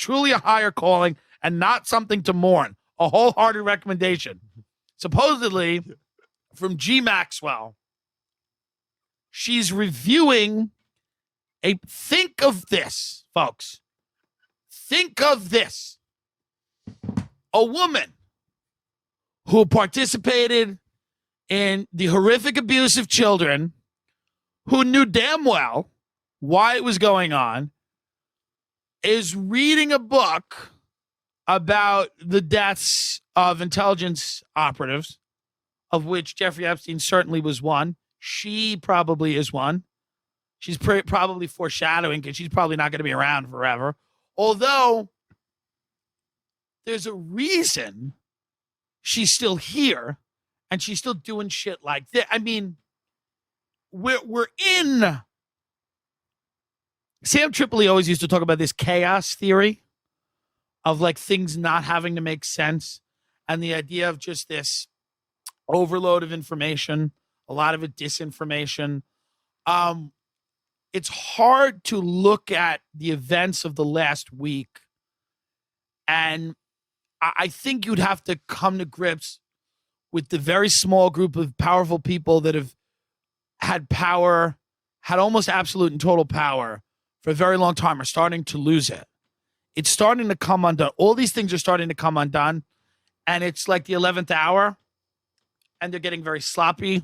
truly a higher calling and not something to mourn. A wholehearted recommendation. Supposedly, from G. Maxwell, she's reviewing think of this, folks. Think of this. A woman who participated in the horrific abuse of children, who knew damn well why it was going on, is reading a book about the deaths of intelligence operatives, of which Jeffrey Epstein certainly was one. She probably is one. She's probably foreshadowing because she's probably not going to be around forever. Although there's a reason she's still here and she's still doing shit like this. I mean, we're in. Sam Tripoli always used to talk about this chaos theory of like things not having to make sense, and the idea of just this overload of information, a lot of it disinformation. It's hard to look at the events of the last week, and I think you'd have to come to grips with the very small group of powerful people that have had power, had almost absolute and total power for a very long time, are starting to lose it. It's starting to come undone. All these things are starting to come undone, and it's like the 11th hour, and they're getting very sloppy,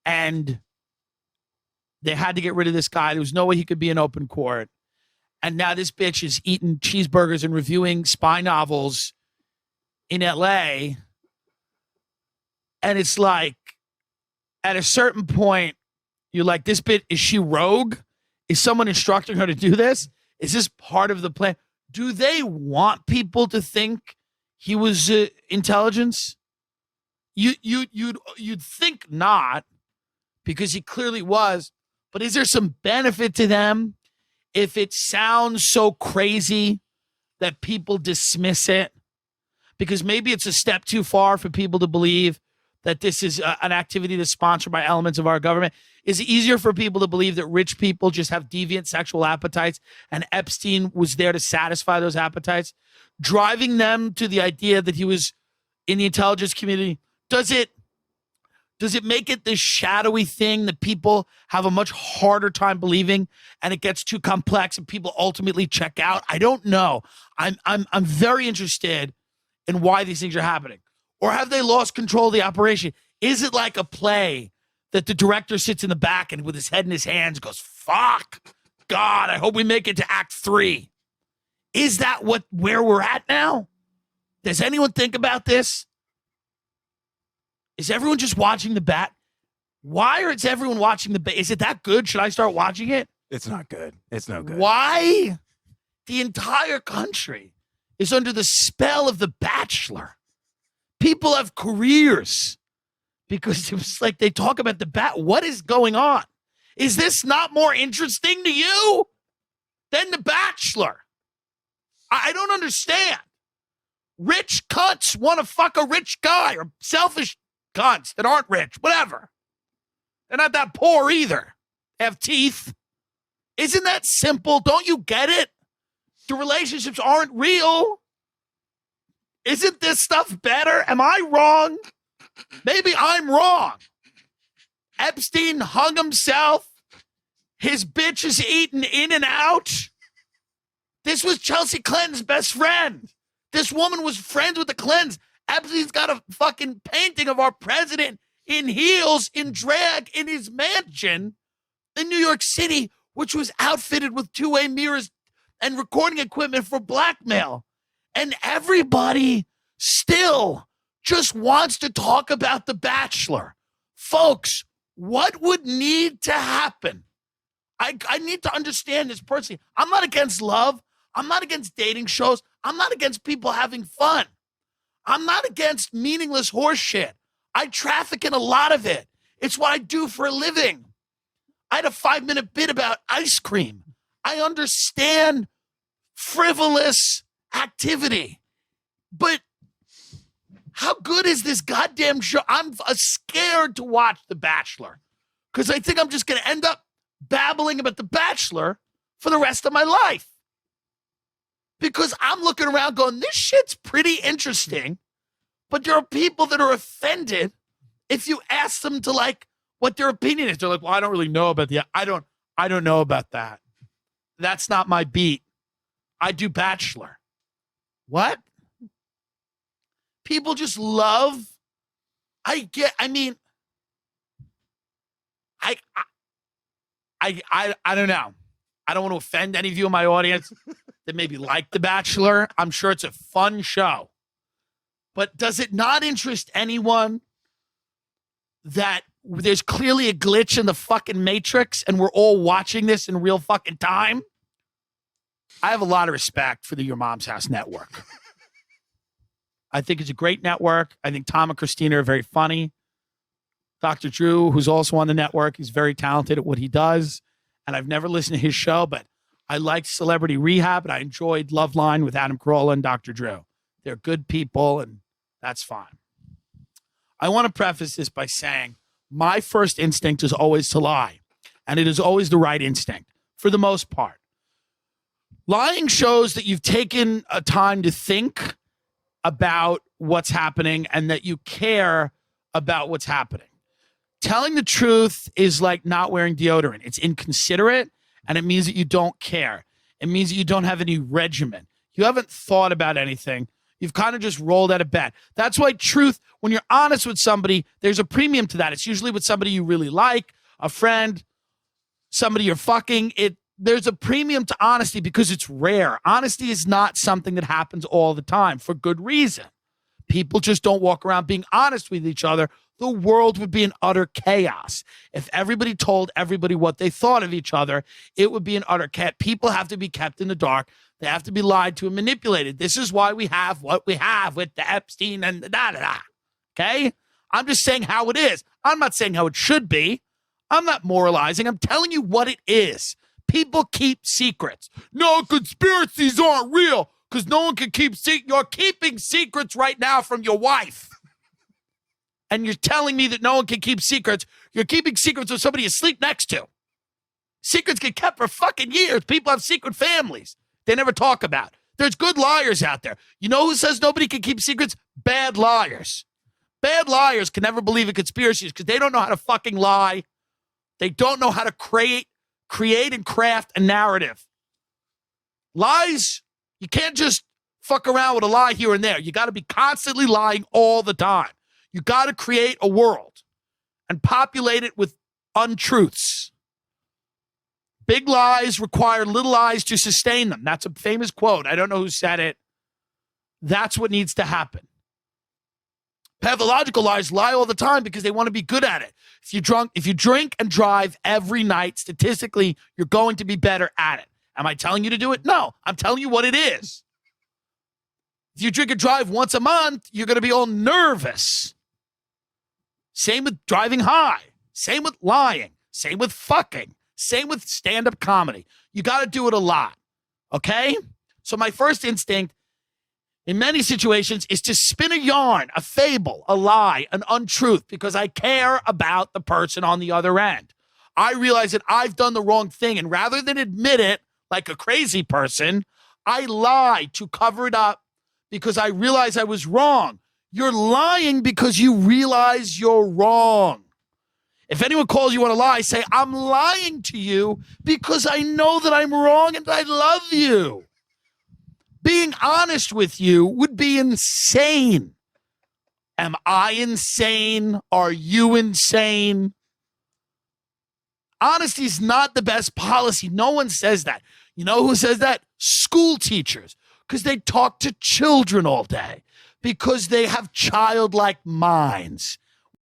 and they had to get rid of this guy. There was no way he could be in open court. And now this bitch is eating cheeseburgers and reviewing spy novels in LA. And it's like, at a certain point, you're like, this bitch, is she rogue? Is someone instructing her to do this? Is this part of the plan? Do they want people to think he was intelligence? You'd think not, because he clearly was. But is there some benefit to them if it sounds so crazy that people dismiss it? Because maybe it's a step too far for people to believe that this is an activity that's sponsored by elements of our government. Is it easier for people to believe that rich people just have deviant sexual appetites and Epstein was there to satisfy those appetites? Driving them to the idea that he was in the intelligence community, does it make it this shadowy thing that people have a much harder time believing, and it gets too complex and people ultimately check out? I don't know. I'm very interested in why these things are happening. Or have they lost control of the operation? Is it like a play that the director sits in the back and with his head in his hands goes, fuck, God, I hope we make it to act 3. Is that where we're at now? Does anyone think about this? Is everyone just watching the bat? Why is everyone watching the bat? Is it that good? Should I start watching it? It's not good. It's no good. Why? The entire country is under the spell of The Bachelor. People have careers because it was like they talk about the bat. What is going on? Is this not more interesting to you than The Bachelor? I don't understand. Rich cunts want to fuck a rich guy, or selfish cunts that aren't rich, whatever. They're not that poor either. They have teeth. Isn't that simple? Don't you get it? The relationships aren't real. Isn't this stuff better? Am I wrong? Maybe I'm wrong. Epstein hung himself. His bitch is eating In-N-Out. This was Chelsea Clinton's best friend. This woman was friends with the Clintons. Epstein's got a fucking painting of our president in heels, in drag, in his mansion in New York City, which was outfitted with two-way mirrors and recording equipment for blackmail. And everybody still just wants to talk about The Bachelor. Folks, what would need to happen? I need to understand this personally. I'm not against love. I'm not against dating shows. I'm not against people having fun. I'm not against meaningless horse shit. I traffic in a lot of it. It's what I do for a living. I had a 5-minute bit about ice cream. I understand frivolous activity. But how good is this goddamn show? I'm scared to watch The Bachelor because I think I'm just going to end up babbling about The Bachelor for the rest of my life. because I'm looking around going, this shit's pretty interesting, but there are people that are offended if you ask them to like what their opinion is. They're like, well, I don't really know about I don't know about that. That's not my beat. I do Bachelor. What? People just love. I don't know. I don't want to offend any of you in my audience that maybe like The Bachelor. I'm sure it's a fun show. But does it not interest anyone that there's clearly a glitch in the fucking Matrix and we're all watching this in real fucking time? I have a lot of respect for the Your Mom's House network. I think it's a great network. I think Tom and Christina are very funny. Dr. Drew, who's also on the network, he's very talented at what he does. And I've never listened to his show, but I liked Celebrity Rehab, and I enjoyed Loveline with Adam Carolla and Dr. Drew. They're good people, and that's fine. I want to preface this by saying my first instinct is always to lie, and it is always the right instinct for the most part. Lying shows that you've taken a time to think about what's happening and that you care about what's happening. Telling the truth is like not wearing deodorant. It's inconsiderate, and it means that you don't care. It means that you don't have any regimen. You haven't thought about anything. You've kind of just rolled out of bed. That's why truth, when you're honest with somebody, there's a premium to that. It's usually with somebody you really like, a friend, somebody you're fucking. There's a premium to honesty because it's rare. Honesty is not something that happens all the time for good reason. People just don't walk around being honest with each other. The world would be in utter chaos. If everybody told everybody what they thought of each other, it would be an utter chaos. People have to be kept in the dark. They have to be lied to and manipulated. This is why we have what we have with the Epstein and the da-da-da. Okay? I'm just saying how it is. I'm not saying how it should be. I'm not moralizing. I'm telling you what it is. People keep secrets. No, conspiracies aren't real because no one can keep secrets. You're keeping secrets right now from your wife. And you're telling me that no one can keep secrets. You're keeping secrets with somebody you sleep next to. Secrets get kept for fucking years. People have secret families they never talk about. There's good liars out there. You know who says nobody can keep secrets? Bad liars. Bad liars can never believe in conspiracies because they don't know how to fucking lie. They don't know how to create and craft a narrative. Lies, you can't just fuck around with a lie here and there. You got to be constantly lying all the time. You got to create a world and populate it with untruths. Big lies require little lies to sustain them. That's a famous quote. I don't know who said it. That's what needs to happen. Pathological lies lie all the time because they want to be good at it. If you drink and drive every night, statistically, you're going to be better at it. Am I telling you to do it? No, I'm telling you what it is. If you drink and drive once a month, you're going to be all nervous. Same with driving high. Same with lying. Same with fucking. Same with stand-up comedy. You got to do it a lot. Okay? So my first instinct in many situations is to spin a yarn, a fable, a lie, an untruth, because I care about the person on the other end. I realize that I've done the wrong thing, and rather than admit it like a crazy person, I lie to cover it up because I realize I was wrong. You're lying because you realize you're wrong. If anyone calls you on a lie, say, I'm lying to you because I know that I'm wrong and I love you. Being honest with you would be insane. Am I insane? Are you insane? Honesty is not the best policy. No one says that. You know who says that? School teachers, because they talk to children all day, because they have childlike minds.